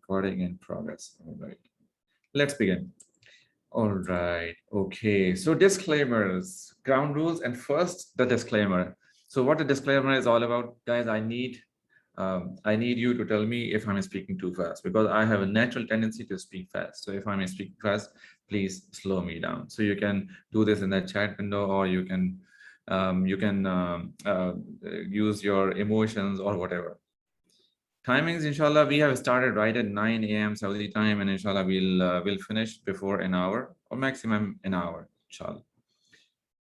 Recording in progress. All right. Let's begin. All right. Okay. So disclaimers, ground rules, and first the disclaimer. So what the disclaimer is all about, guys, I need you to tell me if I'm speaking too fast because I have a natural tendency to speak fast. So if I'm speaking fast, please slow me down. So you can do this in the chat window, or you can use your emotions or whatever. Timings, inshallah, we have started right at 9 a.m. Saudi time, and inshallah, we'll finish before an hour or maximum an hour, inshallah.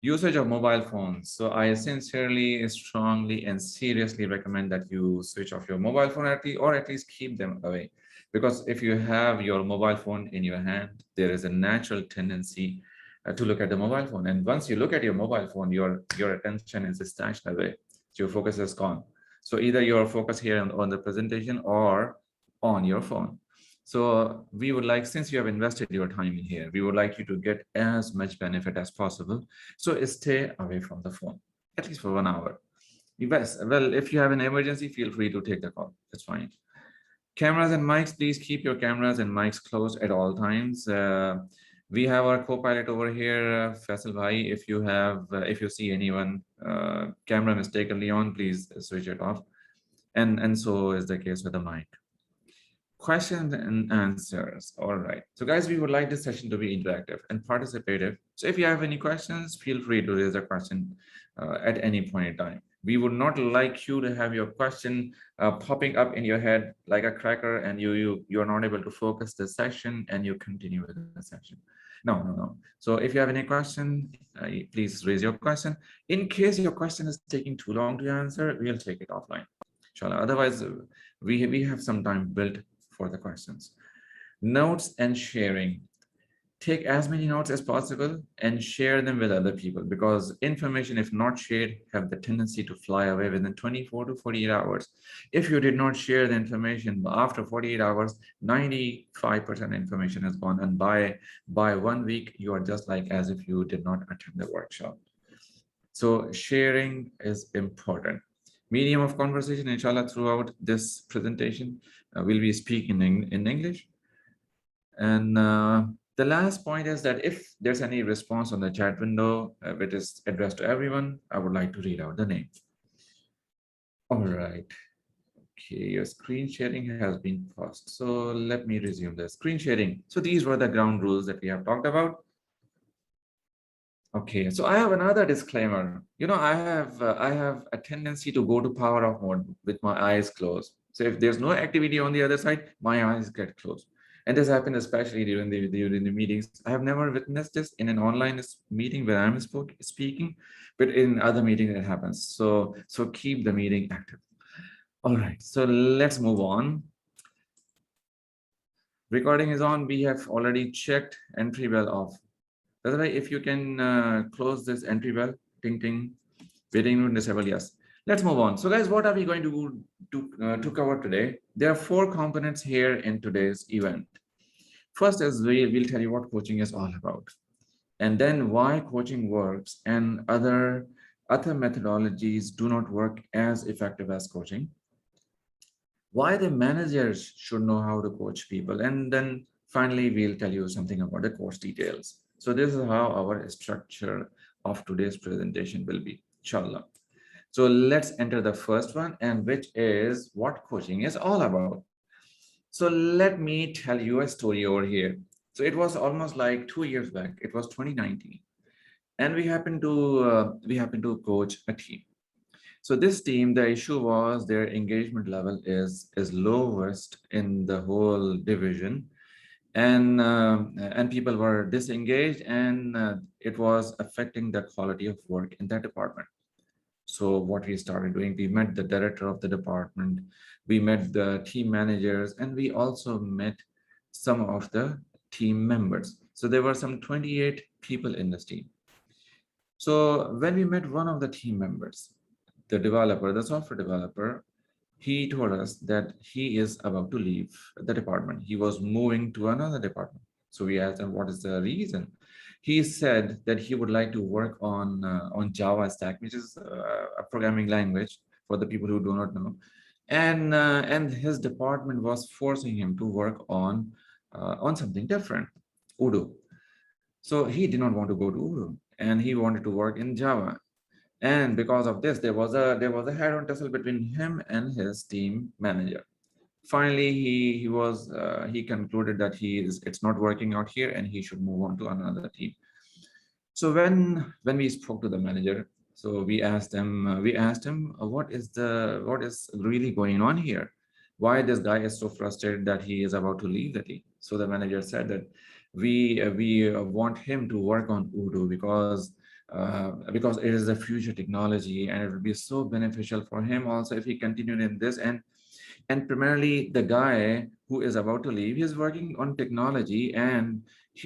Usage of mobile phones. So I sincerely, strongly, and seriously recommend that you switch off your mobile phone or at least keep them away. Because if you have your mobile phone in your hand, there is a natural tendency to look at the mobile phone. And once you look at your mobile phone, your attention is stashed away. So your focus is gone. So either you're focused here on the presentation or on your phone. So we would like, since you have invested your time in here, we would like you to get as much benefit as possible. So stay away from the phone, at least for 1 hour. Yes, well, if you have an emergency, feel free to take the call. That's fine. Cameras and mics, please keep your cameras and mics closed at all times. We have our co-pilot over here, Faisal Bhai. If you see anyone camera mistakenly on, please switch it off. And so is the case with the mic. Questions and answers. All right. So guys, we would like this session to be interactive and participative. So if you have any questions, feel free to raise a question at any point in time. We would not like you to have your question popping up in your head like a cracker, and you're not able to focus the session and you continue with the session. No. So if you have any question, please raise your question. In case your question is taking too long to answer, we'll take it offline. Inshallah. Otherwise, we have some time built for the questions. Notes and sharing. Take as many notes as possible and share them with other people, because information, if not shared, have the tendency to fly away within 24 to 48 hours. If you did not share the information after 48 hours, 95% information is gone. And by 1 week, you are just like as if you did not attend the workshop. So sharing is important. Medium of conversation, inshallah, throughout this presentation, we'll be speaking in English. And the last point is that if there's any response on the chat window, which is addressed to everyone, I would like to read out the name. All right. Okay, your screen sharing has been paused. So let me resume the screen sharing. So these were the ground rules that we have talked about. Okay, so I have another disclaimer. You know, I have a tendency to go to power off mode with my eyes closed. So if there's no activity on the other side, my eyes get closed. And this happens especially during the meetings. I have never witnessed this in an online meeting where I'm speaking, but in other meetings it happens. So keep the meeting active. All right, so let's move on. Recording is on. We have already checked entry bell off. By the way, if you can close this entry bell, ting ting, waiting room disable, yes. Let's move on. So guys, what are we going to cover today? There are 4 components here in today's event. First is we'll tell you what coaching is all about, and then why coaching works and other methodologies do not work as effective as coaching. Why the managers should know how to coach people, and then finally we'll tell you something about the course details. So this is how our structure of today's presentation will be, inshallah. So let's enter the first one, and which is what coaching is all about. So let me tell you a story over here. So it was almost like 2 years back. It was 2019, and we happened to coach a team. So this team, the issue was their engagement level is lowest in the whole division, and people were disengaged, and it was affecting the quality of work in that department. So what we started doing, we met the director of the department, we met the team managers, and we also met some of the team members. So there were some 28 people in this team. So when we met one of the team members, the developer, the software developer, he told us that he is about to leave the department. He was moving to another department. So we asked him, what is the reason? He said that he would like to work on Java stack, which is a programming language for the people who do not know. and his department was forcing him to work on something different, Udo. So he did not want to go to Udo, and he wanted to work in Java. And because of this, there was a head-on tussle between him and his team manager. Finally, he concluded that it's not working out here, and he should move on to another team. So when we spoke to the manager, so we asked him what is really going on here, why this guy is so frustrated that he is about to leave the team. So the manager said that we want him to work on Udo because it is the future technology, and it will be so beneficial for him also if he continued in this. And primarily the guy who is about to leave, he's working on technology, and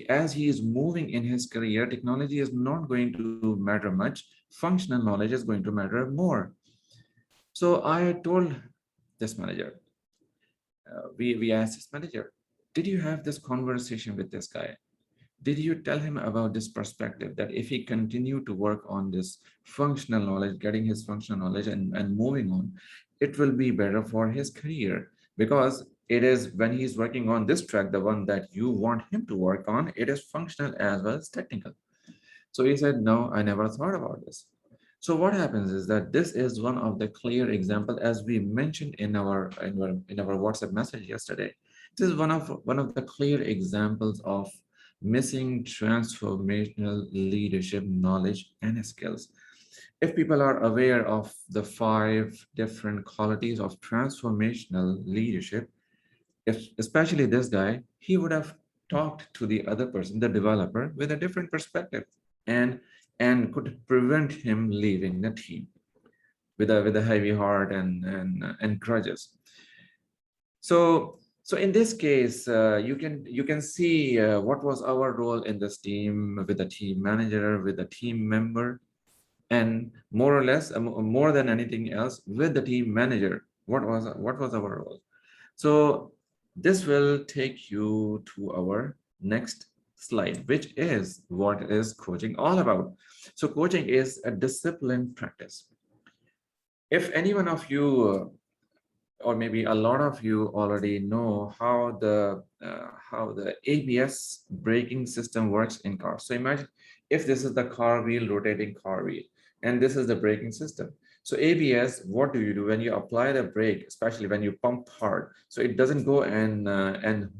as he is moving in his career, technology is not going to matter much. Functional knowledge is going to matter more. So I told this manager, we asked this manager, did you have this conversation with this guy? Did you tell him about this perspective that if he continued to work on this functional knowledge, getting his functional knowledge and moving on, it will be better for his career? Because it is when he's working on this track, the one that you want him to work on, it is functional as well as technical. So he said, no, I never thought about this. So what happens is that this is one of the clear example, as we mentioned in our WhatsApp message yesterday. This is one of the clear examples of missing transformational leadership knowledge and skills. If people are aware of the 5 different qualities of transformational leadership, if especially this guy, he would have talked to the other person, the developer, with a different perspective, and and could prevent him leaving the team with a heavy heart and grudges. So in this case, you can see what was our role in this team, with the team manager, with the team member, and more or less, more than anything else, with the team manager. What was our role? So this will take you to our next slide, which is what is coaching all about. So coaching is a disciplined practice. If any one of you, or maybe a lot of you already know how the ABS braking system works in cars. So imagine if this is the car wheel, rotating car wheel, and this is the braking system. So ABS, what do you do when you apply the brake, especially when you pump hard? So it doesn't go and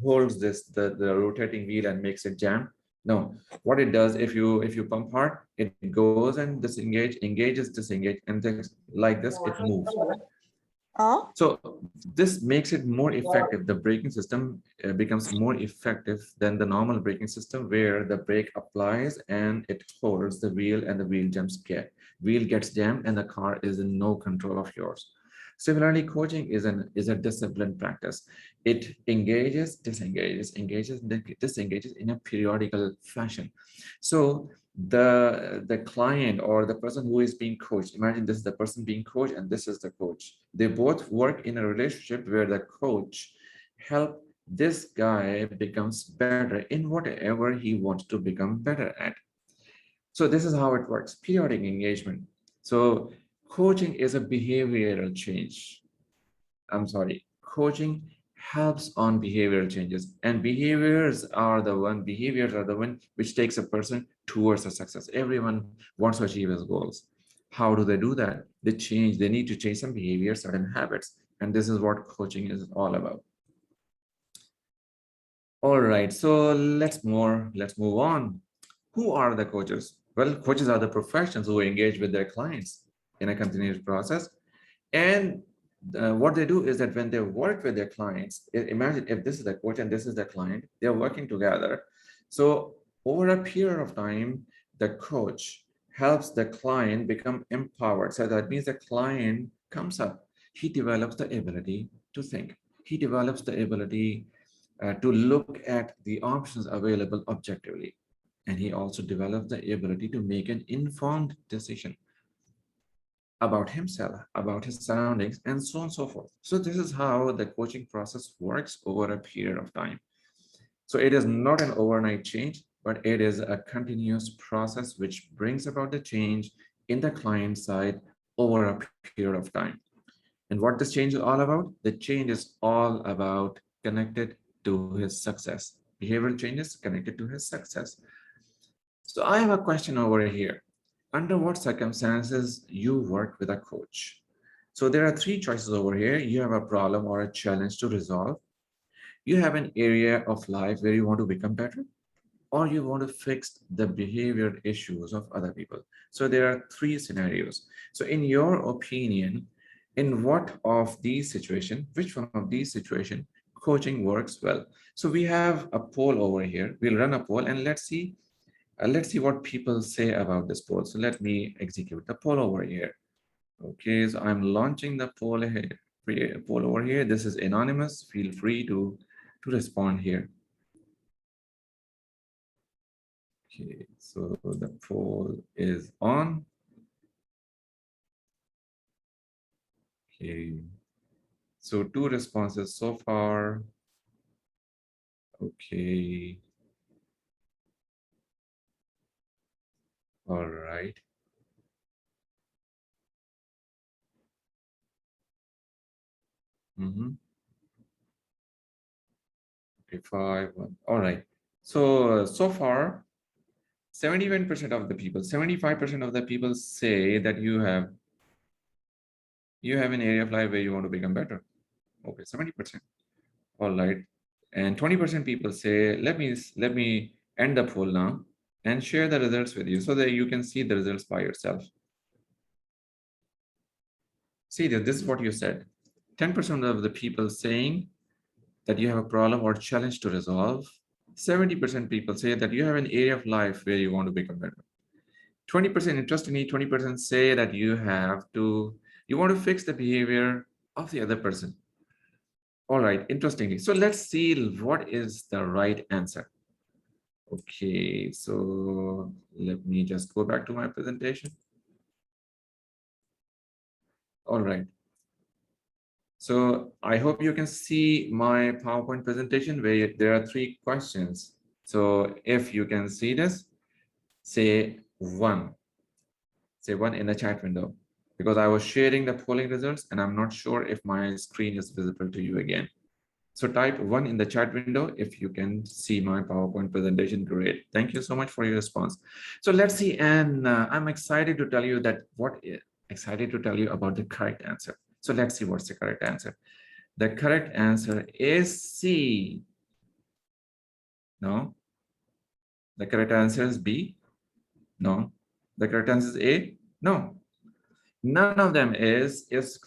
holds the rotating wheel and makes it jam. No, what it does, if you pump hard, it goes and engages, disengage, and things like this, it moves. So this makes it more effective. The braking system becomes more effective than the normal braking system, where the brake applies and it holds the wheel, and the wheel gets jammed and the car is in no control of yours. Similarly, coaching is a disciplined practice. It engages, disengages, engages, disengages in a periodical fashion. So the client or the person who is being coached, imagine this is the person being coached and this is the coach. They both work in a relationship where the coach help this guy becomes better in whatever he wants to become better at. So this is how it works: periodic engagement. So coaching is a behavioral change. I'm sorry, coaching helps on behavioral changes, and behaviors are the one which takes a person towards a success. Everyone wants to achieve his goals. How do they do that? They need to change some behavior, certain habits, and this is what coaching is all about. All right, so let's move on. Who are the coaches? Well, coaches are the professionals who engage with their clients in a continuous process. And what they do is that when they work with their clients, imagine if this is the coach and this is the client, they're working together. So over a period of time, the coach helps the client become empowered. So that means the client comes up, he develops the ability to think. He develops the ability to look at the options available objectively. And he also develops the ability to make an informed decision about himself, about his surroundings, and so on and so forth. So this is how the coaching process works over a period of time. So it is not an overnight change, but it is a continuous process which brings about the change in the client side over a period of time. And And what this change is all about? The change is all about connected to his success. Behavioral changes connected to his success. So I have a question over here. Under what circumstances you work with a coach? So there are three choices over here. You have a problem or a challenge to resolve. You have an area of life where you want to become better, or you want to fix the behavior issues of other people. So there are three scenarios. So in your opinion, in what of these situations, which one of these situations coaching works well? So we have a poll over here. We'll run a poll and let's see what people say about this poll. So let me execute the poll over here. Okay, so I'm launching the poll here. Poll over here. This is anonymous. Feel free to respond here. Okay, so the poll is on. Okay, so two responses so far. Okay, all right. Okay, 5-1. All right. So so far, 71% of the people, 75% of the people say that you have an area of life where you want to become better. Okay, 70%. All right. And 20% people say, let me end the poll now and share the results with you so that you can see the results by yourself. See, this is what you said. 10% of the people saying that you have a problem or challenge to resolve. 70% people say that you have an area of life where you want to become better. 20%, interestingly, 20% say that you want to fix the behavior of the other person. All right, interestingly. So let's see what is the right answer. Okay, so let me just go back to my presentation. All right. So I hope you can see my PowerPoint presentation where there are three questions. So if you can see this, say one in the chat window, because I was sharing the polling results and I'm not sure if my screen is visible to you again. So type one in the chat window if you can see my PowerPoint presentation. Great. Thank you so much for your response. So let's see. And I'm excited to tell you about the correct answer. So let's see what's the correct answer. The correct answer is C. No. The correct answer is B. No. The correct answer is A. No. None of them is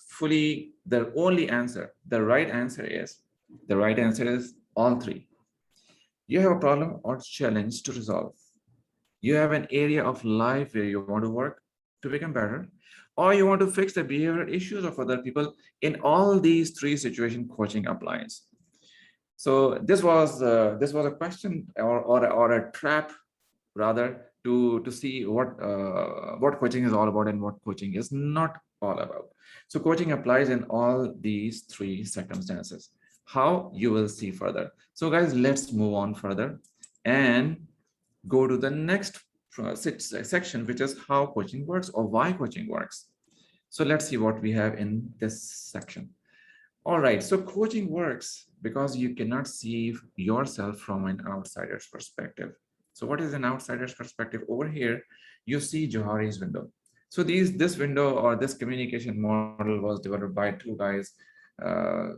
fully the only answer. The right answer is all three. You have a problem or challenge to resolve. You have an area of life where you want to work to become better, or you want to fix the behavioral issues of other people. In all these three situations, coaching applies. So this was a question or a trap rather to see what coaching is all about and what coaching is not all about. So coaching applies in all these three circumstances. How, you will see further. So guys, let's move on further and go to the next section, which is how coaching works or why coaching works. So let's see what we have in this section. All right, so coaching works because you cannot see yourself from an outsider's perspective. So what is an outsider's perspective? Over here, you see Johari's window. So this window or this communication model was developed by two guys, uh,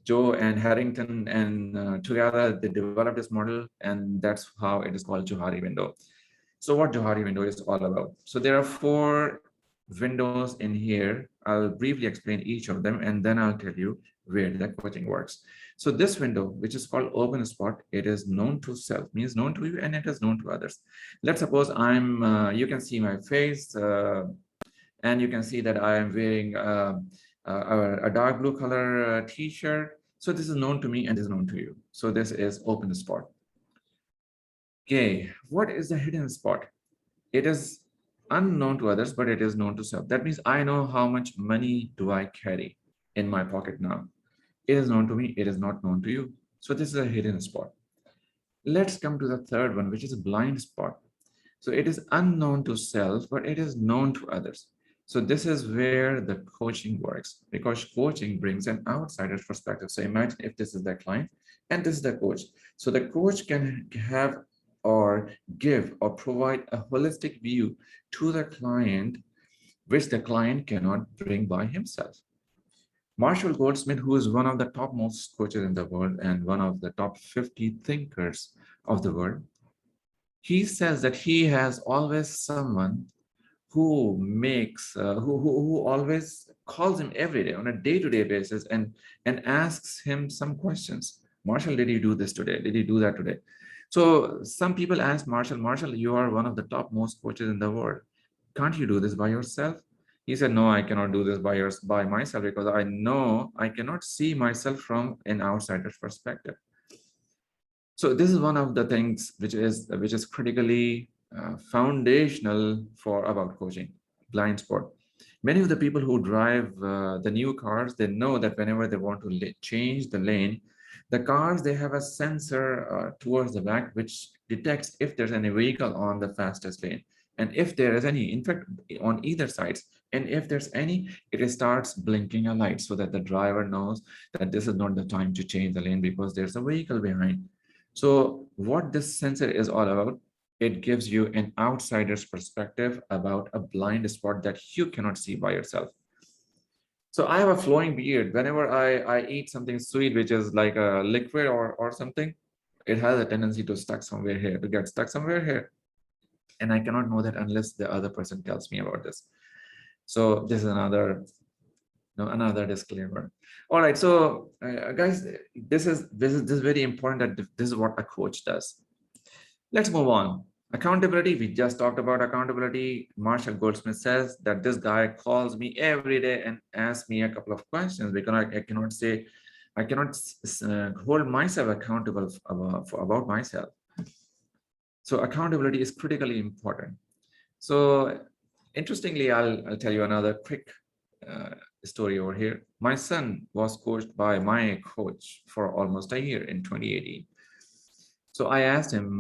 Joe and Harrington, and together they developed this model, and that's how it is called Johari window. So what Johari window is all about? So there are four windows in here. I'll briefly explain each of them, and then I'll tell you where the coaching works. So this window, which is called open spot, it is known to self, means known to you, and it is known to others. Let's suppose you can see my face, and you can see that I am wearing a dark blue color t-shirt. So this is known to me and is known to you. So this is open spot. Okay, what is the hidden spot? It is unknown to others, but it is known to self. That means I know how much money do I carry in my pocket now. It is known to me, it is not known to you. So this is a hidden spot. Let's come to the third one, which is a blind spot. So it is unknown to self, but it is known to others. So this is where the coaching works, because coaching brings an outsider's perspective. So imagine if this is the client and this is the coach. So the coach can have or give or provide a holistic view to the client, which the client cannot bring by himself. Marshall Goldsmith, who is one of the topmost coaches in the world and one of the top 50 thinkers of the world, he says that he has always someone who makes who always calls him every day on a day-to-day basis and asks him some questions. Marshall, did you do this today? Did you do that today? So some people ask Marshall, you are one of the top most coaches in the world. Can't you do this by yourself? He said, no, I cannot do this by myself, because I know I cannot see myself from an outsider's perspective. So this is one of the things which is critically foundational for about coaching, blind spot. Many of the people who drive the new cars, they know that whenever they want to change the lane, the cars, they have a sensor towards the back which detects if there's any vehicle on the fastest lane, and if there is any, in fact, on either sides, and if there's any, it starts blinking a light so that the driver knows that this is not the time to change the lane because there's a vehicle behind. So what this sensor is all about, it gives you an outsider's perspective about a blind spot that you cannot see by yourself. So I have a flowing beard. Whenever I eat something sweet, which is like a liquid or something, it has a tendency to stuck somewhere here, to get stuck somewhere here. And I cannot know that unless the other person tells me about this. So this is another disclaimer. All right, so guys, this is very important, that this is what a coach does. Let's move on. Accountability, we just talked about accountability. Marshall Goldsmith says that this guy calls me every day and asks me a couple of questions, because I cannot hold myself accountable about myself. So accountability is critically important. So interestingly, I'll tell you another quick story over here. My son was coached by my coach for almost a year in 2018. So I asked him,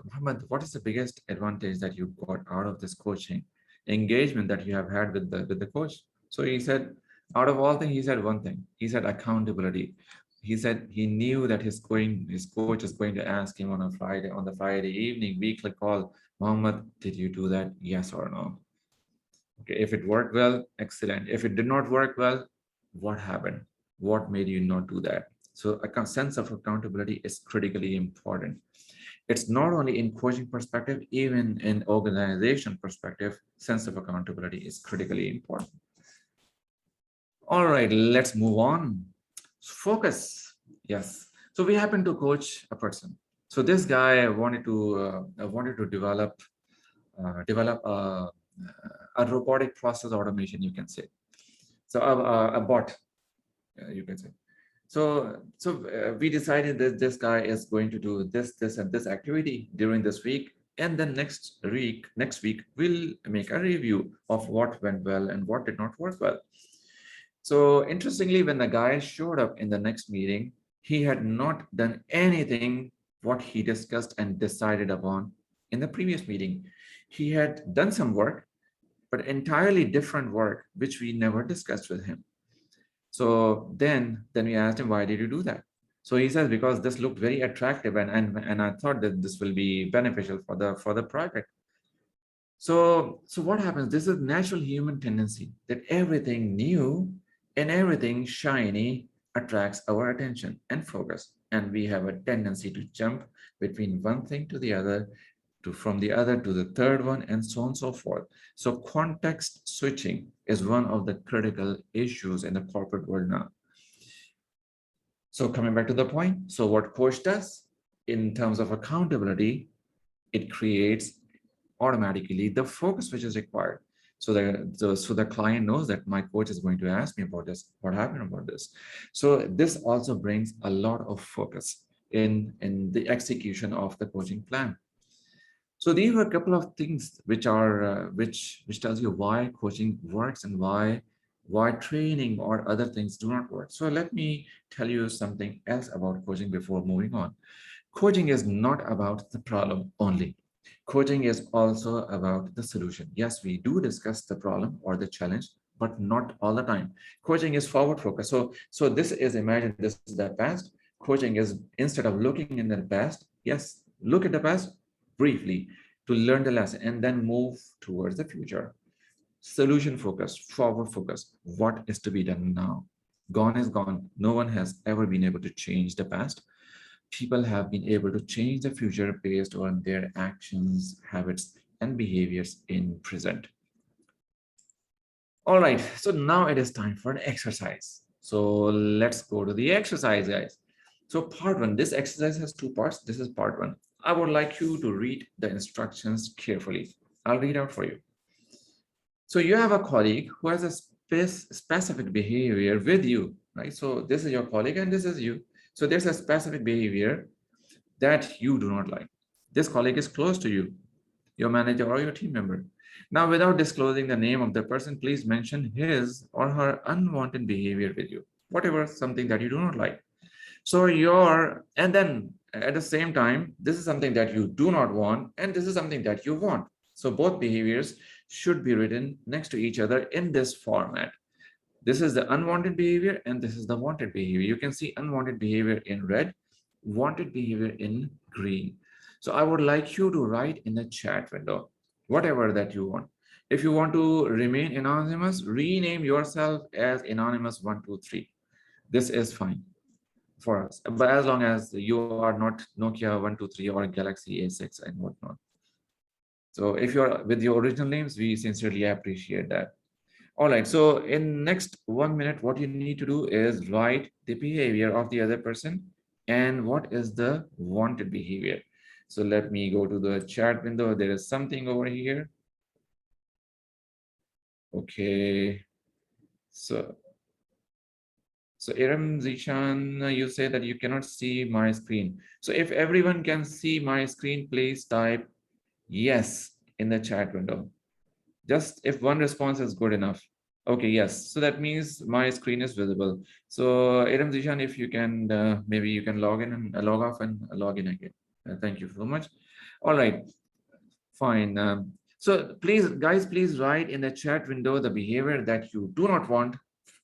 Muhammad, what is the biggest advantage that you got out of this coaching engagement that you have had with the coach? So he said, out of all things, he said one thing. He said accountability. He said he knew that his coach is going to ask him on the Friday evening weekly call, Muhammad, did you do that? Yes or no? Okay, if it worked well, excellent. If it did not work well, what happened? What made you not do that? So a sense of accountability is critically important. It's not only in coaching perspective, even in organization perspective, sense of accountability is critically important. All right, let's move on. Focus. Yes. So we happen to coach a person. So this guy wanted to develop a robotic process automation, you can say. So a bot, you can say. So we decided that this guy is going to do this and this activity during this week, and then next week we'll make a review of what went well and what did not work well. So interestingly, when the guy showed up in the next meeting, he had not done anything what he discussed and decided upon in the previous meeting. He had done some work, but entirely different work, which we never discussed with him. So then we asked him, why did you do that? So he says, because this looked very attractive, and I thought that this will be beneficial for the project. So what happens? This is natural human tendency that everything new and everything shiny attracts our attention and focus. And we have a tendency to jump between one thing to the other, from the other to the third one, and so on and so forth. So context switching is one of the critical issues in the corporate world now. So coming back to the point, so what coach does in terms of accountability, it creates automatically the focus which is required. So the client knows that my coach is going to ask me about this, what happened about this. So this also brings a lot of focus in the execution of the coaching plan. So these were a couple of things which are which tells you why coaching works and why training or other things do not work. So let me tell you something else about coaching before moving on. Coaching is not about the problem only. Coaching is also about the solution. Yes, we do discuss the problem or the challenge, but not all the time. Coaching is forward focus. So this is, imagine this is the past. Coaching is, instead of looking in the past, yes, look at the past briefly to learn the lesson and then move towards the future. Solution focus, forward focus. What is to be done now? Gone is gone. No one has ever been able to change the past. People have been able to change the future based on their actions, habits, and behaviors in present. All right, so now it is time for an exercise. So let's go to the exercise, guys. So part one, this exercise has two parts. This is part one. I would like you to read the instructions carefully. I'll read out for you. So you have a colleague who has a specific behavior with you, right? So this is your colleague and this is you. So there's a specific behavior that you do not like. This colleague is close to you, your manager or your team member. Now, without disclosing the name of the person, please mention his or her unwanted behavior with you, whatever, something that you do not like. So and then at the same time, this is something that you do not want, and this is something that you want. So both behaviors should be written next to each other in this format. This is the unwanted behavior, and this is the wanted behavior. You can see unwanted behavior in red, wanted behavior in green. So I would like you to write in the chat window, whatever that you want. If you want to remain anonymous, rename yourself as anonymous123. This is fine for us, but as long as you are not Nokia 123 or Galaxy A6 and whatnot. So if you're with your original names, we sincerely appreciate that. All right, so in next 1 minute, what you need to do is write the behavior of the other person and what is the wanted behavior. So let me go to the chat window. There is something over here. Okay, so Iram Zishan, you say that you cannot see my screen. So if everyone can see my screen, please type yes in the chat window. Just if one response is good enough. Okay, yes. So that means my screen is visible. So Iram Zishan, if you can, maybe you can log in and log off and log in again. Thank you so much. All right, fine. So please, guys, please write in the chat window the behavior that you do not want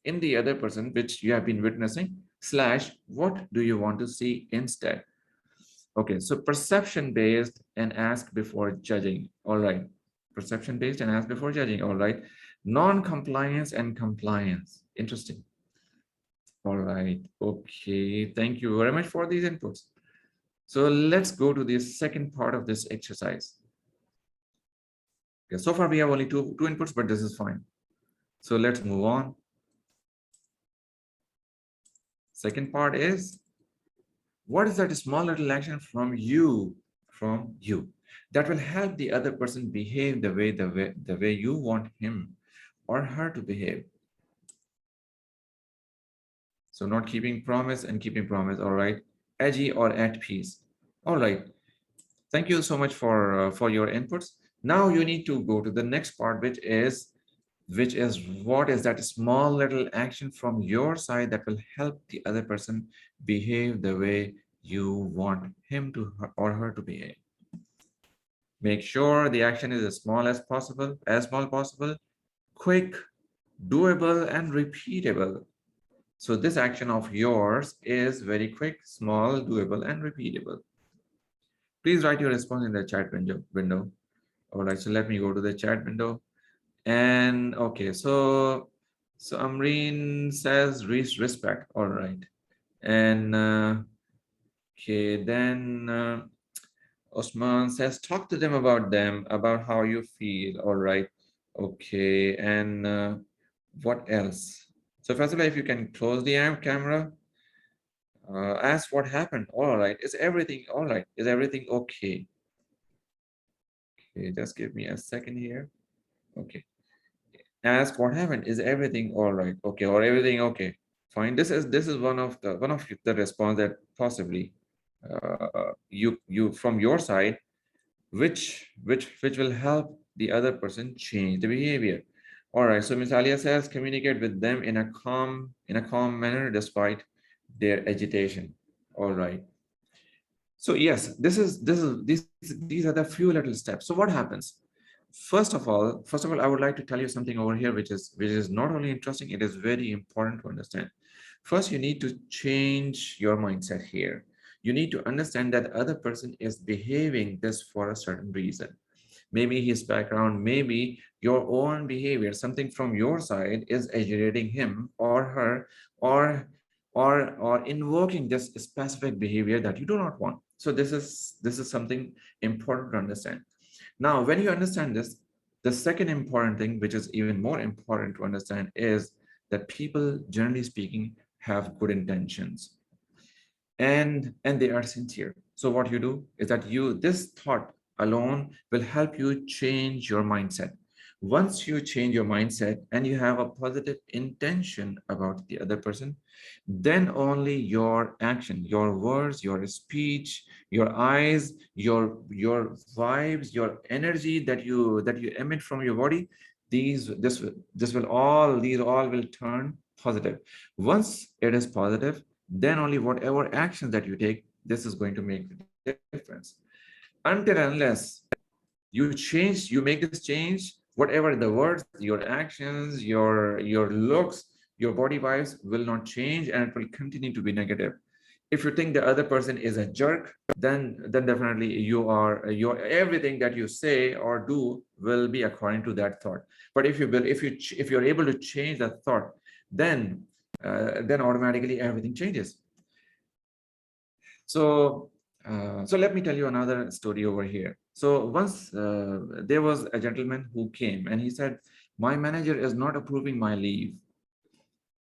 in the other person, which you have been witnessing, slash, what do you want to see instead? Okay, so perception based and ask before judging. All right. Perception based and ask before judging. All right. Non-compliance and compliance. Interesting. All right. Okay. Thank you very much for these inputs. So let's go to the second part of this exercise. Okay, so far we have only two inputs, but this is fine. So let's move on. Second part is, what is that small little action from you that will help the other person behave the way you want him or her to behave? So not keeping promise and keeping promise. All right. Edgy or at peace. All right. Thank you so much for your inputs. Now you need to go to the next part, which is what is that small little action from your side that will help the other person behave the way you want him to or her to behave. Make sure the action is as small as possible, quick, doable, and repeatable. So this action of yours is very quick, small, doable, and repeatable. Please write your response in the chat window. All right, so let me go to the chat window. And okay, so Amreen says respect. All right. And okay, then Osman says talk to them about how you feel. All right. Okay, and what else? So Faisal, if you can close the camera, ask what happened. All right. Is everything all right? Is everything okay? Okay, just give me a second here. Okay. Ask what happened. Is everything all right? Okay, or everything okay? Fine. This is one of the response that possibly you from your side, which will help the other person change the behavior. All right. So Miss Alia says communicate with them in a calm manner despite their agitation. All right. So yes, these are the few little steps. So what happens? First of all, I would like to tell you something over here, which is not only interesting, it is very important to understand. First, you need to change your mindset here. You need to understand that the other person is behaving this for a certain reason. Maybe his background, maybe your own behavior, something from your side is agitating him or her, or invoking this specific behavior that you do not want. So this is something important to understand. Now, when you understand this, the second important thing, which is even more important to understand, is that people, generally speaking, have good intentions, and they are sincere. So what you do is that this thought alone will help you change your mindset. Once you change your mindset and you have a positive intention about the other person, then only your action, your words, your speech, your eyes, your vibes, your energy that you emit from your body, these all will turn positive. Once it is positive, then only whatever actions that you take, this is going to make the difference. Until unless you make this change, whatever the words, your actions, your looks, your body vibes will not change, and it will continue to be negative. If you think the other person is a jerk, then definitely your everything that you say or do will be according to that thought. But if you're able to change that thought, then then automatically everything changes. So let me tell you another story over here. So once there was a gentleman who came and he said, my manager is not approving my leave.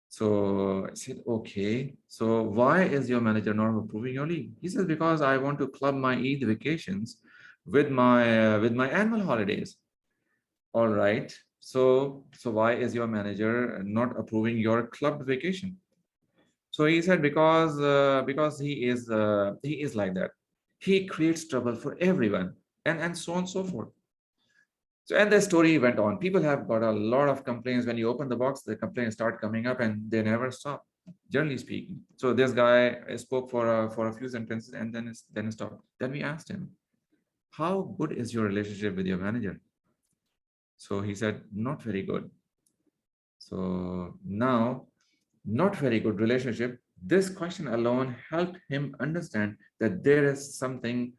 So I said, okay, so why is your manager not approving your leave? He says, because I want to club my Eid vacations with my annual holidays. All right. So why is your manager not approving your clubbed vacation? So he said, because he is like that. He creates trouble for everyone, and so on and so forth. So, and the story went on. People have got a lot of complaints. When you open the box, the complaints start coming up, and they never stop. Generally speaking. So this guy spoke for a few sentences, and then stopped. Then we asked him, how good is your relationship with your manager? So he said, not very good. So now, not very good relationship. This question alone helped him understand that there is something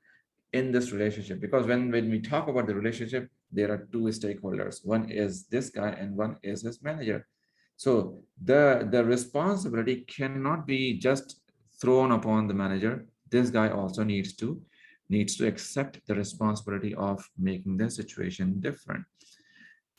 in this relationship, because when we talk about the relationship, there are two stakeholders. One is this guy and one is his manager. So the responsibility cannot be just thrown upon the manager. This guy also needs to accept the responsibility of making the situation different.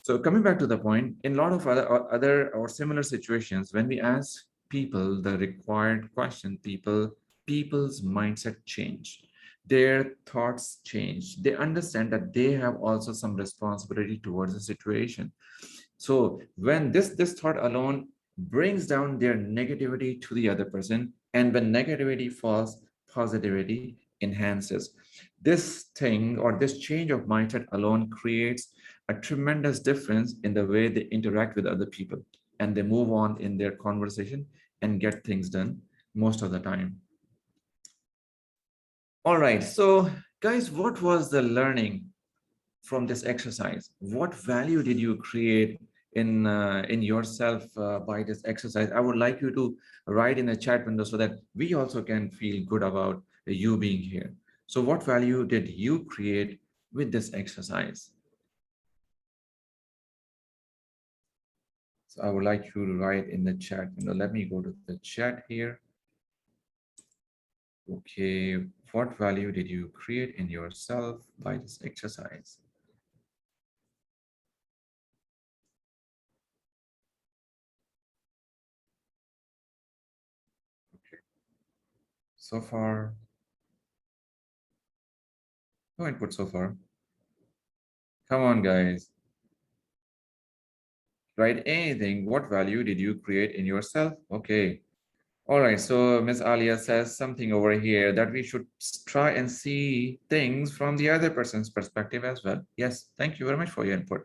So coming back to the point, in a lot of other or similar situations, when we ask people the required question, people's mindset change, their thoughts change. They understand that they have also some responsibility towards the situation. So when this thought alone brings down their negativity to the other person, and when negativity falls, positivity enhances. This thing or this change of mindset alone creates a tremendous difference in the way they interact with other people, and they move on in their conversation and get things done most of the time. All right, so guys, what was the learning from this exercise? What value did you create in yourself by this exercise? I would like you to write in the chat window so that we also can feel good about you being here. So what value did you create with this exercise? So I would like you to write in the chat window. Let me go to the chat here. Okay, what value did you create in yourself by this exercise? Okay, so far, no input so far. Come on, guys. Write anything. What value did you create in yourself? Okay. All right. So Miss Alia says something over here that we should try and see things from the other person's perspective as well. Yes. Thank you very much for your input.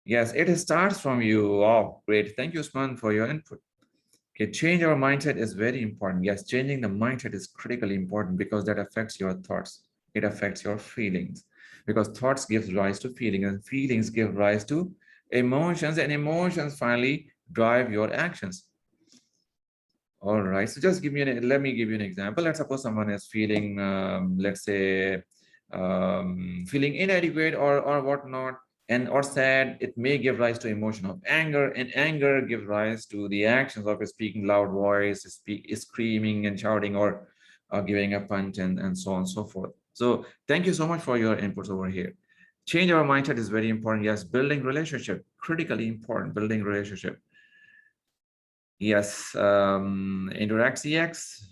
Yes, it starts from you. Oh, great. Thank you, Usman, for your input. Okay, change our mindset is very important. Yes, changing the mindset is critically important because that affects your thoughts. It affects your feelings because thoughts give rise to feelings and feelings give rise to emotions and emotions finally drive your actions. All right. So just let me give you an example. Let's suppose someone is feeling, let's say, feeling inadequate or whatnot, and or sad. It may give rise to emotion of anger, and anger gives rise to the actions of speaking loud voice, screaming and shouting, or giving a punch, and so on and so forth. So thank you so much for your inputs over here. Change our mindset is very important. Yes, building relationship, critically important. Building relationship. Yes, interact CX.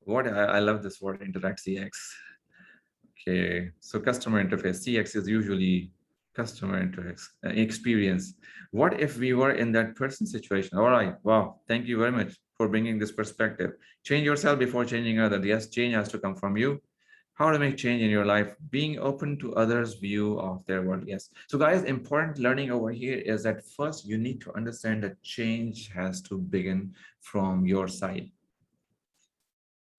What I love this word, interact CX. Okay, so customer interface, CX is usually customer interface experience. What if we were in that person's situation? All right, wow, thank you very much for bringing this perspective. Change yourself before changing others. Yes, change has to come from you. How to make change in your life? Being open to others' view of their world. Yes. So guys, important learning over here is that first you need to understand that change has to begin from your side.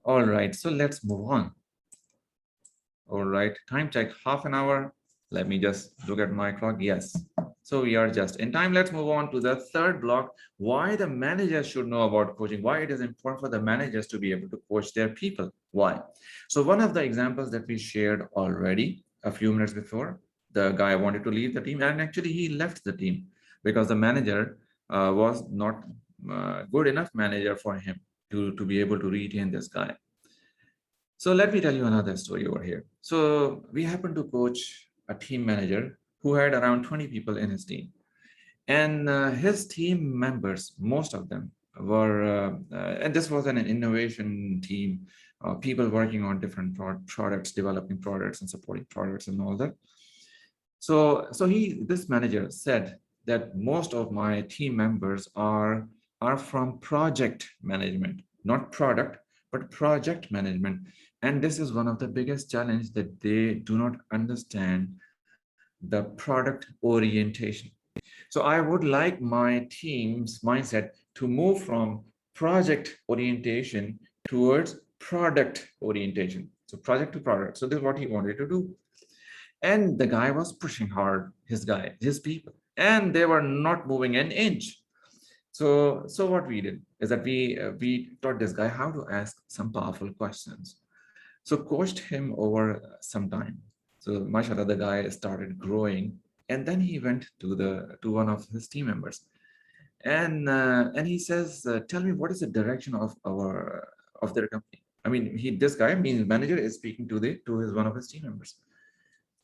All right, so let's move on. All right, time check, half an hour. Let me just look at my clock. Yes. So we are just in time. Let's move on to the third block. Why the managers should know about coaching. Why it is important for the managers to be able to coach their people. Why? So one of the examples that we shared already a few minutes before, the guy wanted to leave the team and actually he left the team because the manager was not good enough manager for him to be able to retain this guy. So let me tell you another story over here. So we happened to coach a team manager who had around 20 people in his team. And his team members, most of them were, and this was an innovation team, people working on different products, developing products and supporting products and all that. So this manager said that most of my team members are from project management, not product, but project management. And this is one of the biggest challenge that they do not understand the product orientation. So I would like my team's mindset to move from project orientation towards product orientation. So project to product. So this is what he wanted to do. And the guy was pushing hard, his people, and they were not moving an inch. So what we did is that we taught this guy how to ask some powerful questions. So coached him over some time. So mashallah, the guy started growing, and then he went to one of his team members, and he says, "Tell me what is the direction of their company." I mean, this guy, means manager, is speaking to his one of his team members,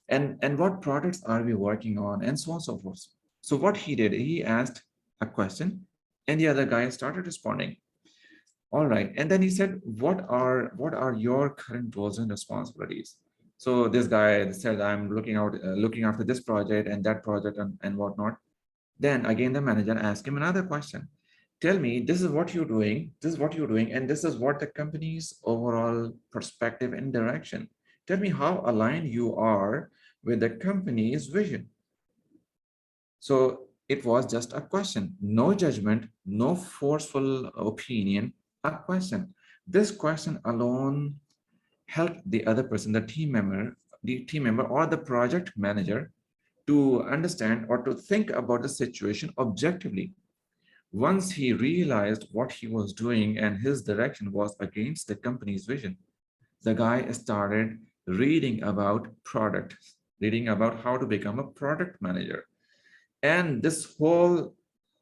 and what products are we working on, and so on and so forth. So what he did, he asked a question, and the other guy started responding. All right. And then he said, what are your current roles and responsibilities? So this guy said, I'm looking after this project and that project and whatnot. Then again, the manager asked him another question. Tell me, this is what you're doing, this is what you're doing, and this is what the company's overall perspective and direction. Tell me how aligned you are with the company's vision. So it was just a question, no judgment, no forceful opinion, a question. This question alone helped the other person, the team member or the project manager to understand or to think about the situation objectively. Once he realized what he was doing and his direction was against the company's vision, the guy started reading about products, reading about how to become a product manager. And this whole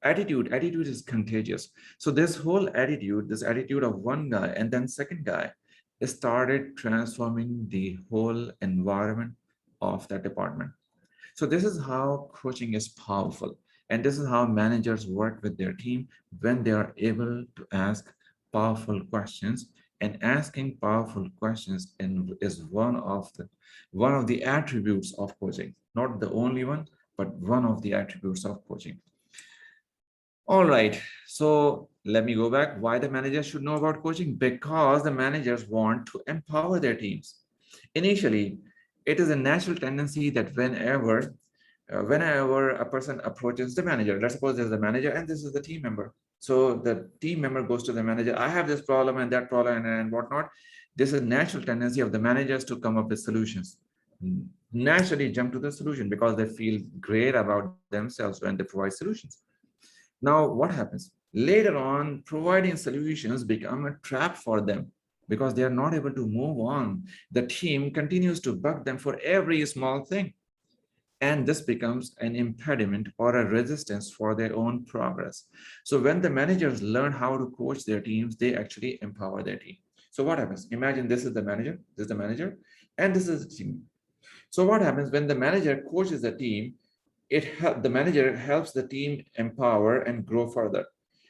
attitude is contagious. So this attitude of one guy and then second guy started transforming the whole environment of that department. So this is how coaching is powerful, and this is how managers work with their team when they are able to ask powerful questions. And asking powerful questions is one of the attributes of coaching, not the only one, but one of the attributes of coaching. All right, so let me go back. Why the managers should know about coaching? Because the managers want to empower their teams. Initially, it is a natural tendency that whenever a person approaches the manager, let's suppose there's the manager and this is the team member. So the team member goes to the manager, I have this problem and that problem and whatnot. This is a natural tendency of the managers to come up with solutions, naturally jump to the solution because they feel great about themselves when they provide solutions. Now, what happens? Later on, providing solutions become a trap for them because they are not able to move on. The team continues to bug them for every small thing. And this becomes an impediment or a resistance for their own progress. So when the managers learn how to coach their teams, they actually empower their team. So what happens? Imagine this is the manager, and this is the team. So what happens when the manager coaches the team? The manager helps the team empower and grow further.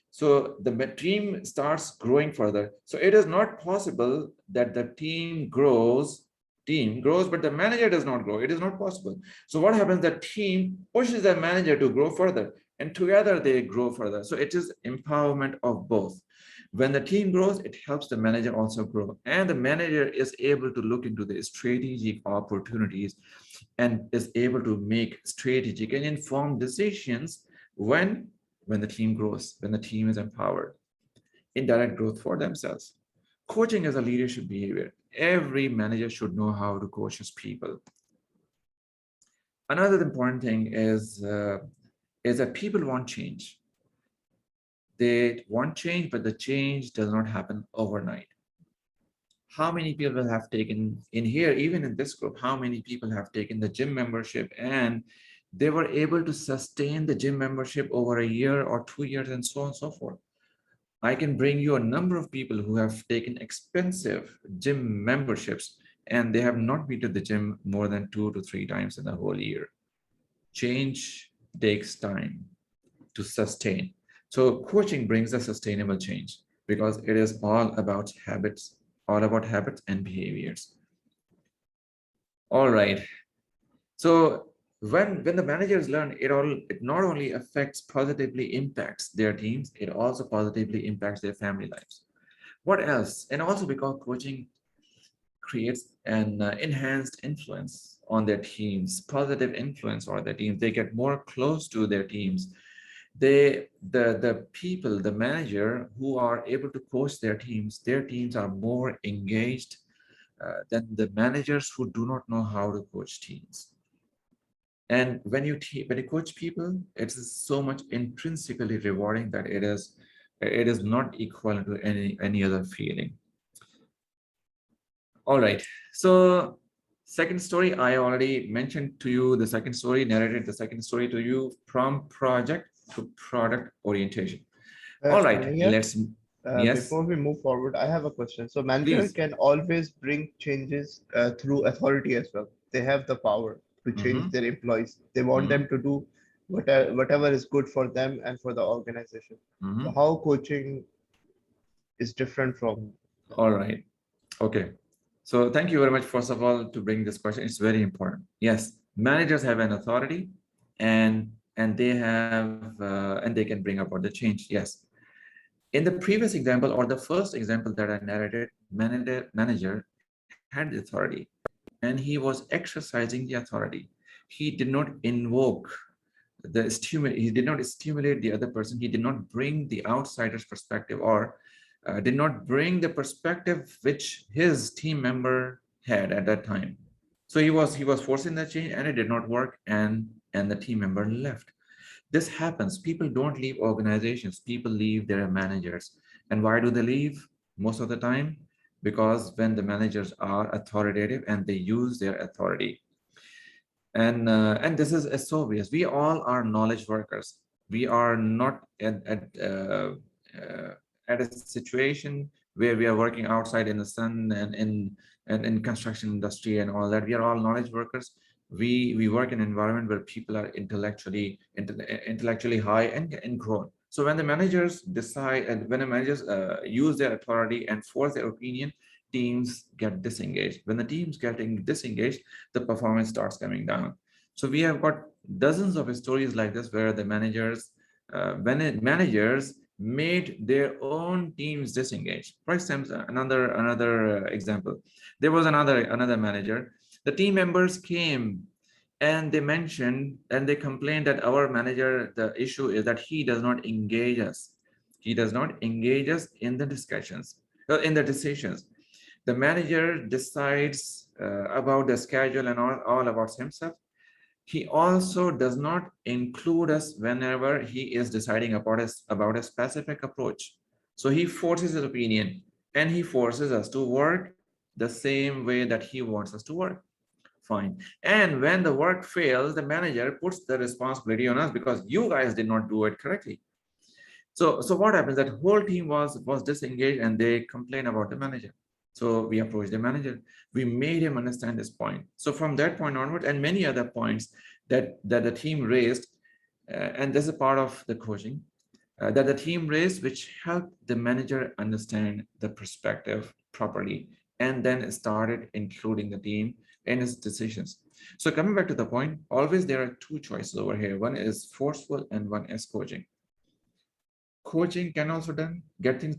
So the team starts growing further. So it is not possible that the team grows, but the manager does not grow. It is not possible. So what happens? The team pushes the manager to grow further, and together they grow further. So it is empowerment of both. When the team grows, it helps the manager also grow. And the manager is able to look into the strategic opportunities and is able to make strategic and informed decisions when the team grows, when the team is empowered, indirect growth for themselves. Coaching is a leadership behavior. Every manager should know how to coach his people. Another important thing is that people want change. They want change, but the change does not happen overnight. How many people have taken in here, even in this group, how many people have taken the gym membership and they were able to sustain the gym membership over a year or 2 years and so on and so forth. I can bring you a number of people who have taken expensive gym memberships and they have not been to the gym more than 2 to 3 times in the whole year. Change takes time to sustain. So coaching brings a sustainable change because it is all about habits and behaviors. All right. So when the managers learn, it not only affects positively impacts their teams, it also positively impacts their family lives. What else? And also because coaching creates an enhanced influence on their teams, positive influence on their teams. They get more close to their teams. The people, the manager who are able to coach their teams are more engaged than the managers who do not know how to coach teams. And when you coach people, it is so much intrinsically rewarding that it is not equal to any other feeling. All right. So second story, I already mentioned to you the second story, narrated the second story to you from project to product orientation. All right, Niyat, let's, yes, before we move forward, I have a question. So manager please. can always bring changes through authority as well. They have the power to change Mm-hmm, their employees. They want mm-hmm, them to do whatever is good for them and for the organization. So mm-hmm. how coaching is different from All right. Okay. So thank you very much, first of all, to bring this question. It's very important. Yes, managers have an authority and they can bring about the change. Yes. In the previous example or the first example that I narrated, manager had the authority and he was exercising the authority. He did not invoke he did not stimulate the other person. He did not bring the outsider's perspective or did not bring the perspective which his team member had at that time. So he was forcing the change and it did not work and the team member left. This happens. People don't leave organizations. People leave their managers. And why do they leave? Most of the time, because when the managers are authoritative and they use their authority. And this is so obvious. We all are knowledge workers. We are not at a situation where we are working outside in the sun and in construction industry and all that. We are all knowledge workers. We work in an environment where people are intellectually high and grown. So when the managers decide and when the managers use their authority and force their opinion, teams get disengaged. When the teams getting disengaged, the performance starts coming down. So we have got dozens of stories like this where the managers made their own teams disengaged. For example, another example, there was another manager. The team members came and they mentioned and they complained that our manager, the issue is that he does not engage us. He does not engage us in the discussions, in the decisions. The manager decides about the schedule and all about himself. He also does not include us whenever he is deciding about a specific approach. So he forces his opinion and he forces us to work the same way that he wants us to work. Fine. And when the work fails, the manager puts the responsibility on us because you guys did not do it correctly. So what happens? That whole team was disengaged and they complain about the manager. So we approached the manager. We made him understand this point. So from that point onward, and many other points that the team raised, and this is part of the coaching that the team raised, which helped the manager understand the perspective properly, and then started including the team in his decisions. So coming back to the point, always there are two choices over here. One is forceful and one is coaching. Coaching can also get things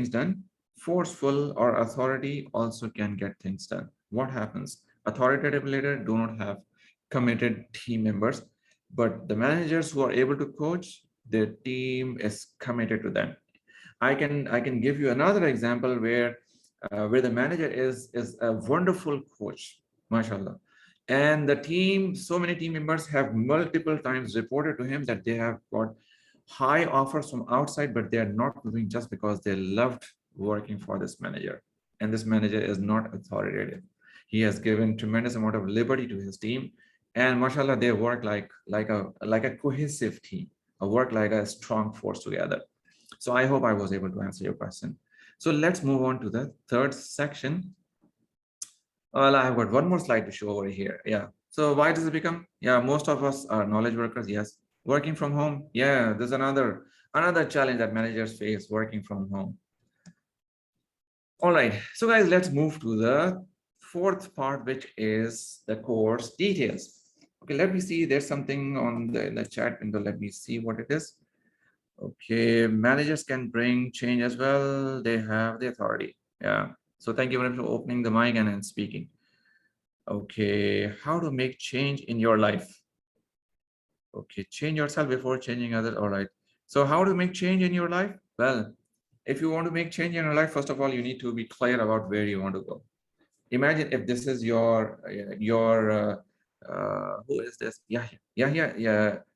done. Forceful or authority also can get things done. What happens? Authoritative leader do not have committed team members, but the managers who are able to coach, their team is committed to them. I can give you another example where the manager is a wonderful coach, mashallah, and the team, so many team members have multiple times reported to him that they have got high offers from outside, but they are not moving just because they loved working for this manager. And this manager is not authoritative. He has given tremendous amount of liberty to his team, and mashallah, they work like a cohesive team, work like a strong force together. So I hope I was able to answer your question. So let's move on to the third section. Well, I've got one more slide to show over here. Yeah. So why does it become? Yeah, most of us are knowledge workers. Yes. Working from home. Yeah, there's another challenge that managers face working from home. All right. So guys, let's move to the fourth part, which is the course details. Okay, let me see. There's something on in the chat window. Let me see what it is. Okay, managers can bring change as well. They have the authority. Yeah. So thank you very much for opening the mic and speaking. Okay, how to make change in your life? Okay, change yourself before changing others. All right. So how to make change in your life? Well, if you want to make change in your life, first of all, you need to be clear about where you want to go. Imagine if this is who is this? Yeah.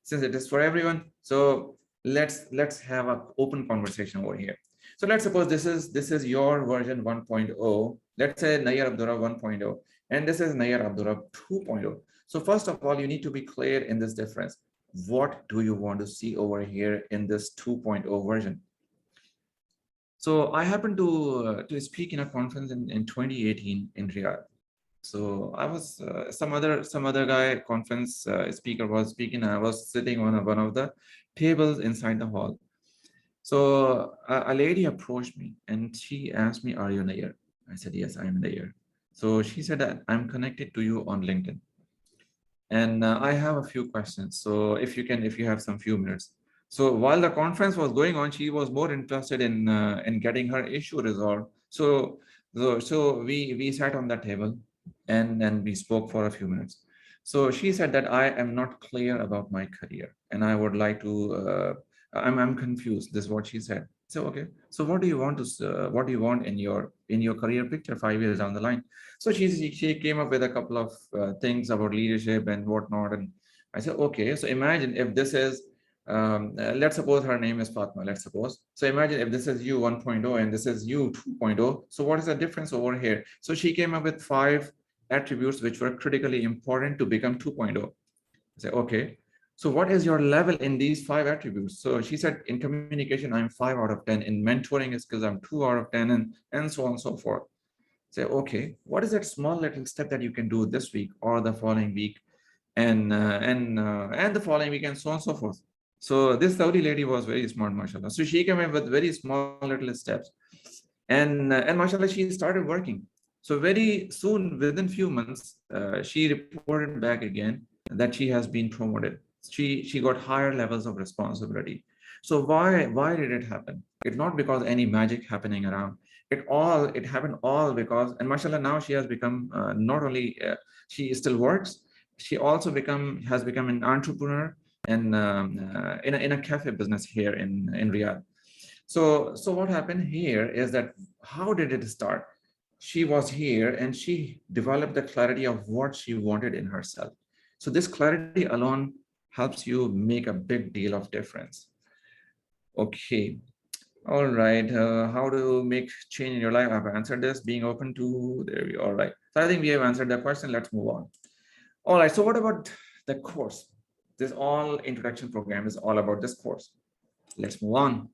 Since it is for everyone, so let's have an open conversation over here. So let's suppose this is your version 1.0. Let's say Nayyar Abdurrah 1.0, and this is Nayyar Abdurrah 2.0. So first of all, you need to be clear in this difference. What do you want to see over here in this 2.0 version? So I happened to speak in a conference in 2018 in Riyadh. So I was some other guy conference speaker was speaking. And I was sitting on one of the tables inside the hall. So a lady approached me and she asked me, "Are you Nayyar?" I said, "Yes, I am Nayyar." So she said that I'm connected to you on LinkedIn, and I have a few questions. So if you have some few minutes. So while the conference was going on, she was more interested in getting her issue resolved. So we sat on that table and we spoke for a few minutes. So she said that I am not clear about my career and I would like to I'm confused. This is what she said. So okay. So what do you want what do you want in your career picture 5 years down the line? So she came up with a couple of things about leadership and whatnot. And I said, okay, so imagine if this is, let's suppose her name is Fatma, let's suppose. So imagine if this is you 1.0 and this is you 2.0. So what is the difference over here? So she came up with 5 attributes which were critically important to become 2.0. I said, okay. So what is your level in these 5 attributes? So she said, in communication, I'm 5 out of 10. In mentoring skills, I'm 2 out of 10, and so on and so forth. Say, okay, what is that small little step that you can do this week or the following week and the following week and so on and so forth. So this Saudi lady was very smart, mashallah. So she came up with very small little steps, and mashallah, she started working. So very soon, within few months, she reported back again that she has been promoted. She got higher levels of responsibility. So why did it happen? It's not because any magic happening around. It happened all because, and mashallah, now she has become not only she still works, she also has become an entrepreneur. in in a cafe business here in Riyadh. So what happened here is that how did it start? She was here and she developed the clarity of what she wanted in herself. So this clarity alone helps you make a big deal of difference. Okay. All right. How to make change in your life? I've answered this. Being open to there. We all right. So I think we have answered that question. Let's move on. All right. So what about the course? This all introduction program is all about this course. Let's move on.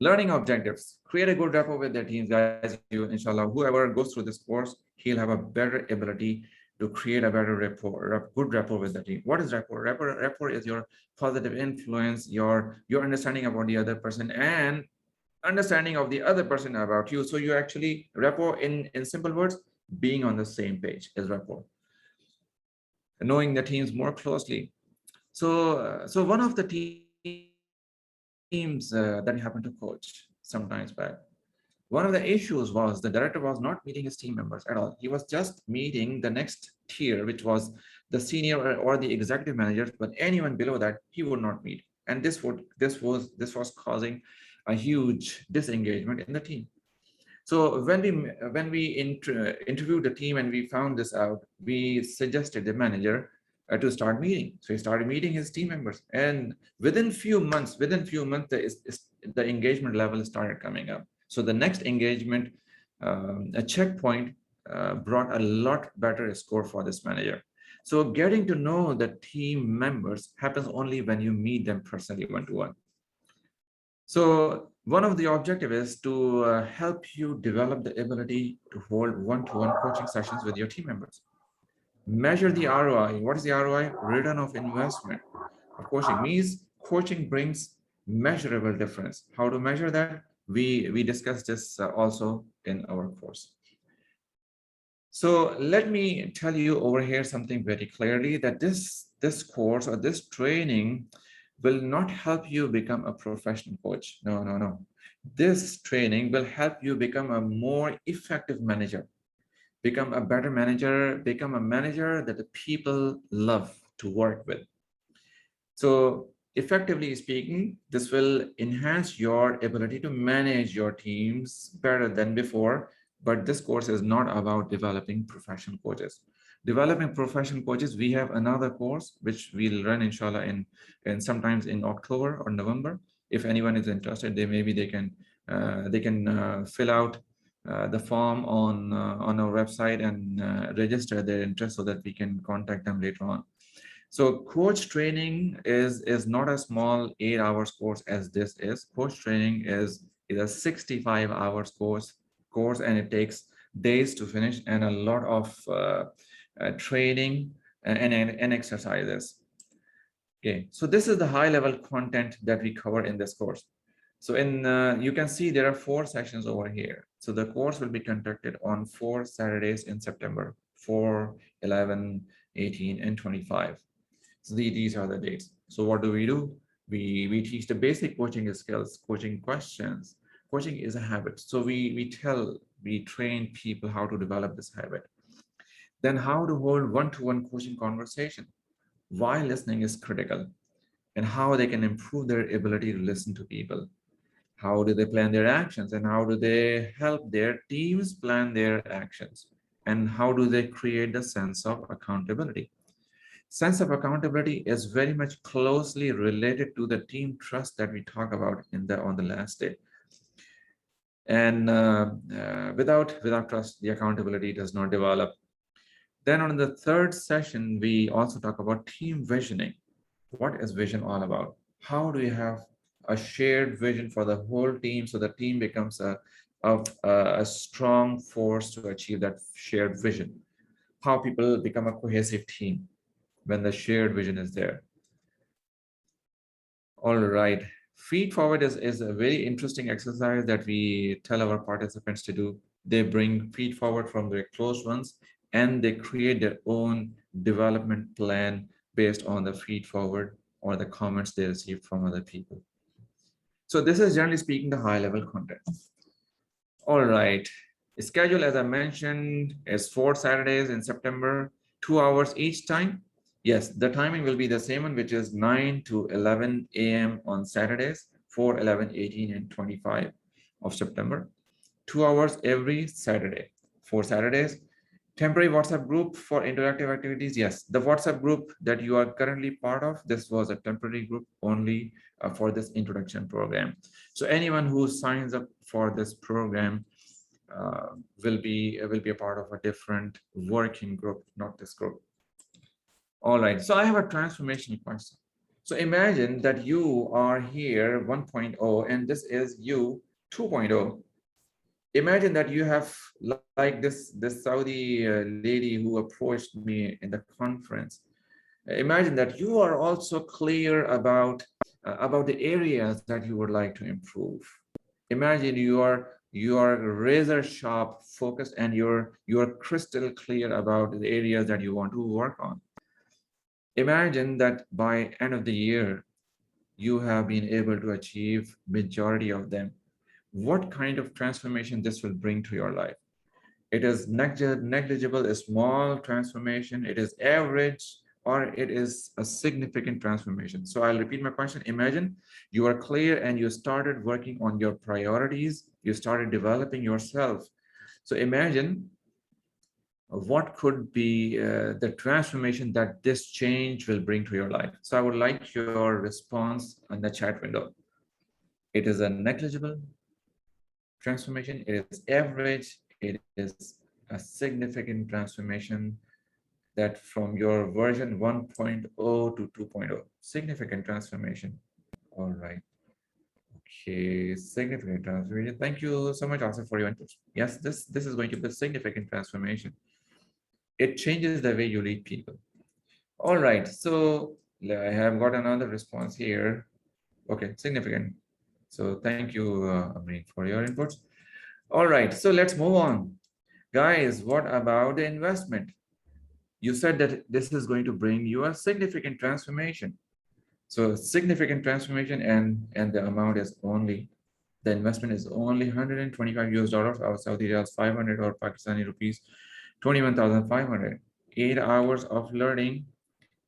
Learning objectives. Create a good rapport with their teams, guys. You, inshallah, whoever goes through this course, he'll have a better ability to create a better rapport, good rapport with the team. What is rapport? Rapport is your positive influence, your understanding about the other person and understanding of the other person about you. So you actually rapport in simple words, being on the same page is rapport. Knowing the teams more closely. So one of the teams that happened to coach sometimes back. One of the issues was the director was not meeting his team members at all. He was just meeting the next tier, which was the senior or the executive managers, but anyone below that he would not meet. And this was causing a huge disengagement in the team. So when we interviewed the team and we found this out, we suggested the manager to start meeting. So he started meeting his team members, and within few months, the engagement level started coming up. So the next engagement, a checkpoint, brought a lot better score for this manager. So getting to know the team members happens only when you meet them personally one to one. So one of the objective is to help you develop the ability to hold one-to-one coaching sessions with your team members. Measure the ROI. What is the ROI? Return of investment of coaching means coaching brings measurable difference. How to measure that? We discussed this also in our course. So let me tell you over here something very clearly that this course or this training will not help you become a professional coach. No, no, no. This training will help you become a more effective manager, become a better manager, become a manager that the people love to work with. So effectively speaking, this will enhance your ability to manage your teams better than before. But this course is not about developing professional coaches. Developing professional coaches, we have another course which we'll run inshallah in sometimes in October or November. If anyone is interested, they can fill out the form on our website and register their interest so that we can contact them later on. So coach training is not a small 8 hours course as this is. Coach training is a 65 hours course and it takes days to finish and a lot of training and exercises. Okay, so this is the high level content that we cover in this course. So you can see there are 4 sessions over here. So the course will be conducted on 4 Saturdays in September, 4, 11, 18, and 25. So these are the dates. So what do? We teach the basic coaching skills, coaching questions. Coaching is a habit. So we train people how to develop this habit. Then how to hold one-to-one coaching conversation. Why listening is critical and how they can improve their ability to listen to people. How do they plan their actions and how do they help their teams plan their actions? And how do they create the sense of accountability? Sense of accountability is very much closely related to the team trust that we talk about on the last day. And without trust, the accountability does not develop. Then on the third session, we also talk about team visioning. What is vision all about? How do you have a shared vision for the whole team so the team becomes a strong force to achieve that shared vision? How people become a cohesive team when the shared vision is there. All right. Feed forward is a very interesting exercise that we tell our participants to do. They bring feed forward from their close ones and they create their own development plan based on the feed forward or the comments they received from other people. So this is generally speaking the high level content. All right. Schedule, as I mentioned, is 4 Saturdays in September, 2 hours each time. Yes, the timing will be the same one, which is 9 to 11 a.m. on Saturdays, 4, 11, 18, and 25 of September. 2 hours every Saturday, 4 Saturdays. Temporary WhatsApp group for interactive activities. Yes, the WhatsApp group that you are currently part of, this was a temporary group only for this introduction program. So anyone who signs up for this program will be a part of a different working group, not this group. All right, so I have a transformational question. So imagine that you are here 1.0 and this is you 2.0. Imagine that you have, like this Saudi lady who approached me in the conference. Imagine that you are also clear about the areas that you would like to improve. Imagine you are razor sharp focused and you're crystal clear about the areas that you want to work on. Imagine that by end of the year you have been able to achieve majority of them. What kind of transformation this will bring to your life? It is negligible, a small transformation, it is average, or it is a significant transformation. So I'll repeat my question. Imagine you are clear and you started working on your priorities, you started developing yourself. So imagine what could be the transformation that this change will bring to your life. So I would like your response on the chat window. It is a negligible transformation, it is average, it is a significant transformation, that from your version 1.0 to 2.0, significant transformation. All right. Okay, significant transformation. Thank you so much also for your input. Yes, this is going to be a significant transformation. It changes the way you lead people. All right, so I have got another response here. Okay, significant. So thank you, Amreen, for your inputs. All right, so let's move on. Guys, what about the investment? You said that this is going to bring you a significant transformation. So significant transformation, and the amount is only, the investment is only 125 US dollars, or Saudi riyals 500, or Pakistani rupees 21,500. 8 hours of learning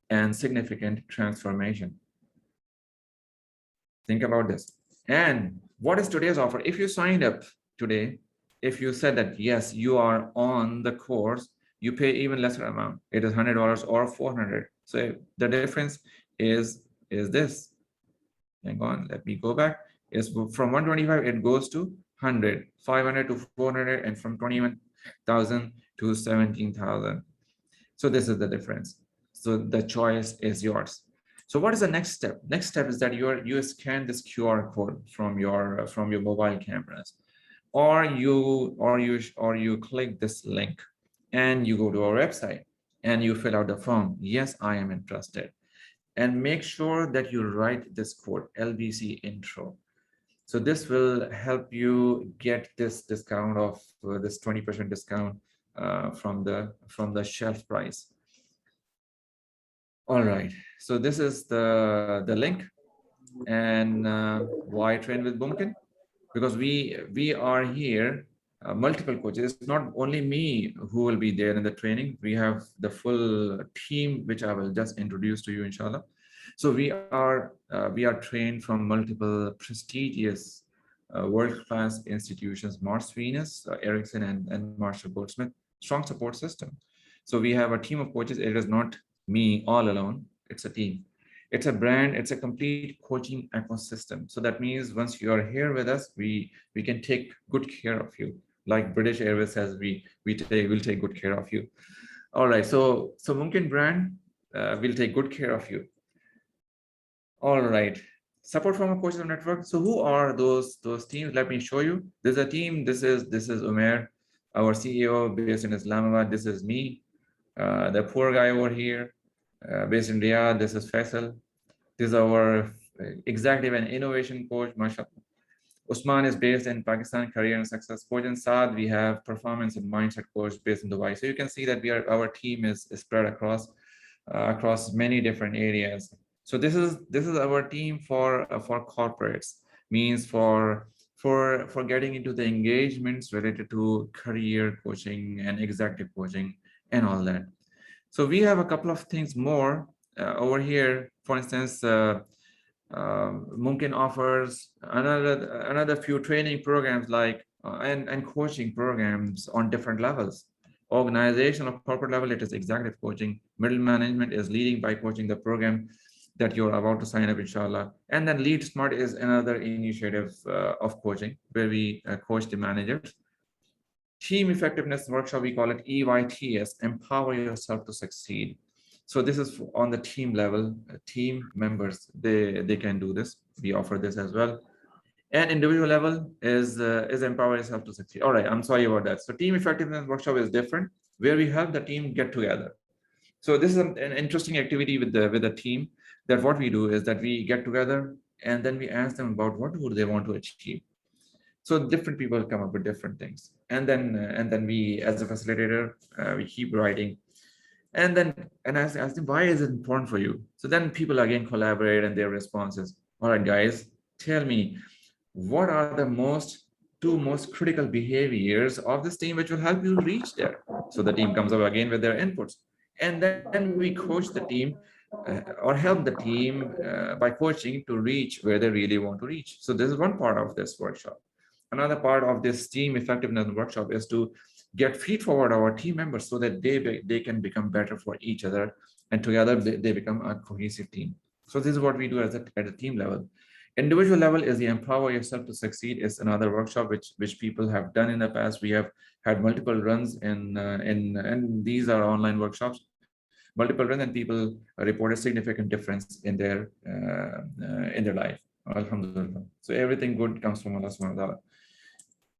and significant transformation. Think about this. And what is today's offer? If you signed up today, if you said that yes, you are on the course, you pay even lesser amount. It is $100 or 400. So the difference is this. Hang on, let me go back. Is from 125 it goes to 100, 500 to 400, and from 21,000 to 17,000. So this is the difference. So the choice is yours. So what is the next step? Next step is that you scan this QR code from your mobile cameras, or you click this link, and you go to our website and you fill out the form. Yes, I am interested, and make sure that you write this code LBC intro. So this will help you get this discount of this 20% discount from the shelf price. All right, so this is the link. And why train with MUMKIN? Because we are here, multiple coaches. It's not only me who will be there in the training. We have the full team, which I will just introduce to you, inshallah. So we are trained from multiple prestigious world-class institutions, Mars Venus, Ericsson, and Marshall Goldsmith. Strong support system. So we have a team of coaches. It is not me all alone. It's a team. It's a brand. It's a complete coaching ecosystem. So that means once you are here with us, we can take good care of you. Like British Airways says, we'll take good care of you. All right. So MUMKIN brand will take good care of you. All right. Support from a coaches network. So who are those teams? Let me show you. There's a team. This is Umair, our CEO based in Islamabad. This is me, the poor guy over here, based in Riyadh. This is Faisal. This is our executive and innovation coach, mashallah. Usman is based in Pakistan, career and success coach. And Saad, we have performance and mindset coach based in Dubai. So you can see that our team is spread across many different areas. So this is our team for corporates, means for getting into the engagements related to career coaching and executive coaching and all that. So we have a couple of things more over here. For instance, MUMKIN offers another few training programs like and coaching programs on different levels. Organizational corporate level, it is executive coaching. Middle management is leading by coaching, the program that you're about to sign up, inshallah. And then Lead Smart is another initiative of coaching where we coach the managers. Team effectiveness workshop, we call it EYTS, empower yourself to succeed. So this is on the team level, team members, they can do this. We offer this as well. And individual level is empower yourself to succeed. All right, I'm sorry about that. So team effectiveness workshop is different, where we help the team get together. So this is an interesting activity with the team, that what we do is that we get together and then we ask them about what do they want to achieve. So different people come up with different things, and then we, as a facilitator, we keep writing, and ask them, why is it important for you? So then people again collaborate, and their responses. All right, guys, tell me, what are the two most critical behaviors of this team which will help you reach there? So the team comes up again with their inputs, and then we coach the team or help the team by coaching to reach where they really want to reach. So this is one part of this workshop. Another part of this team effectiveness workshop is to get feed forward our team members so that they can become better for each other, and together they become a cohesive team. So this is what we do at a team level. Individual level is the empower yourself to succeed, is another workshop which people have done in the past. We have had multiple runs and these are online workshops, multiple runs, and people report a significant difference in their life. Alhamdulillah. So everything good comes from Allah subhanahu wa ta'ala.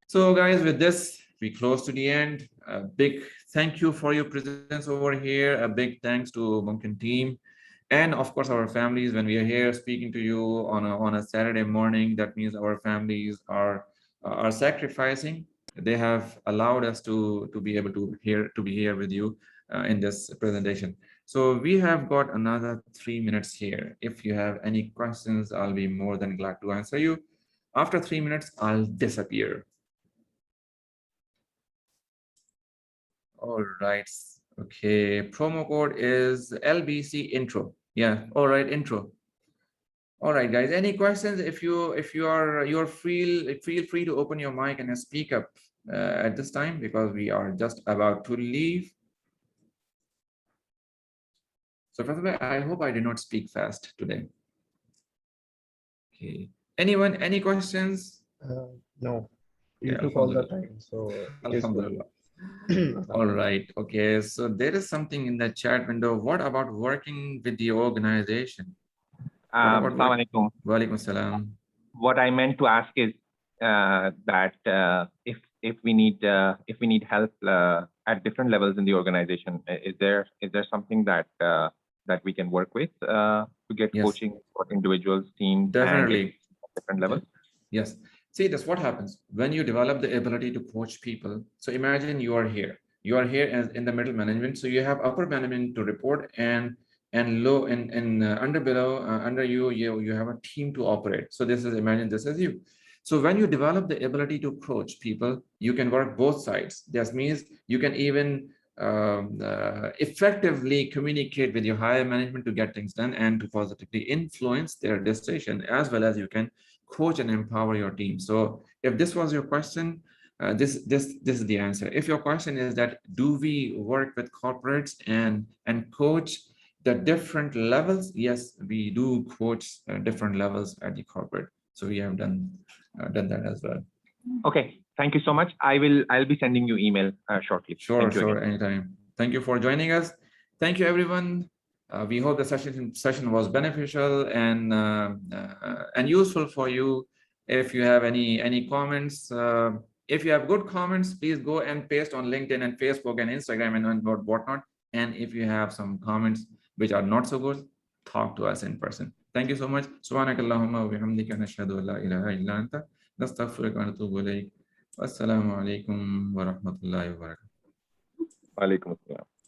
So guys, with this, we close to the end. A big thank you for your presence over here. A big thanks to MUMKIN team. And of course, our families, when we are here speaking to you on a Saturday morning, that means our families are sacrificing. They have allowed us to be able to be here with you in this presentation. So we have got another 3 minutes here. If you have any questions, I'll be more than glad to answer you. After 3 minutes, I'll disappear. All right. Okay. Promo code is LBC intro. Yeah. All right. Intro. All right, guys. Any questions? If you're feel free to open your mic and speak up at this time, because we are just about to leave. So first of all, I hope I did not speak fast today. Okay. Anyone? Any questions? No. You Yeah, took all the time, so it is good. All right. Okay. So there is something in the chat window. What about working with the organization? Assalamu alaikum. Walaikum salam. What I meant to ask is that if we need help at different levels in the organization, is there something that we can work with to get coaching for individuals, teams, definitely, and different levels? Yes. See, that's what happens when you develop the ability to coach people. So imagine you are here as in the middle management. So you have upper management to report, and low and under below under you have a team to operate. So imagine this as you. So when you develop the ability to coach people, you can work both sides. That means you can even effectively communicate with your higher management to get things done and to positively influence their decision, as well as you can coach and empower your team. So if this was your question, this is the answer. If your question is that, do we work with corporates and coach the different levels? Yes, we do coach different levels at the corporate. So we have done that as well. Okay, thank you so much. I'll be sending you email shortly. Sure, anytime. Thank you for joining us. Thank you, everyone. We hope the session was beneficial and useful for you. If you have any comments, if you have good comments, please go and paste on LinkedIn and Facebook and Instagram and whatnot. And if you have some comments which are not so good, talk to us in person. Thank you so much. Subhanakallahumma wa bihamdika nashhadu an la ilaha illa anta nastaghfiruka wa natubu ilayk. Assalamu alaikum wa rahmatullahi wa barakatuh. Wa alaikum assalam.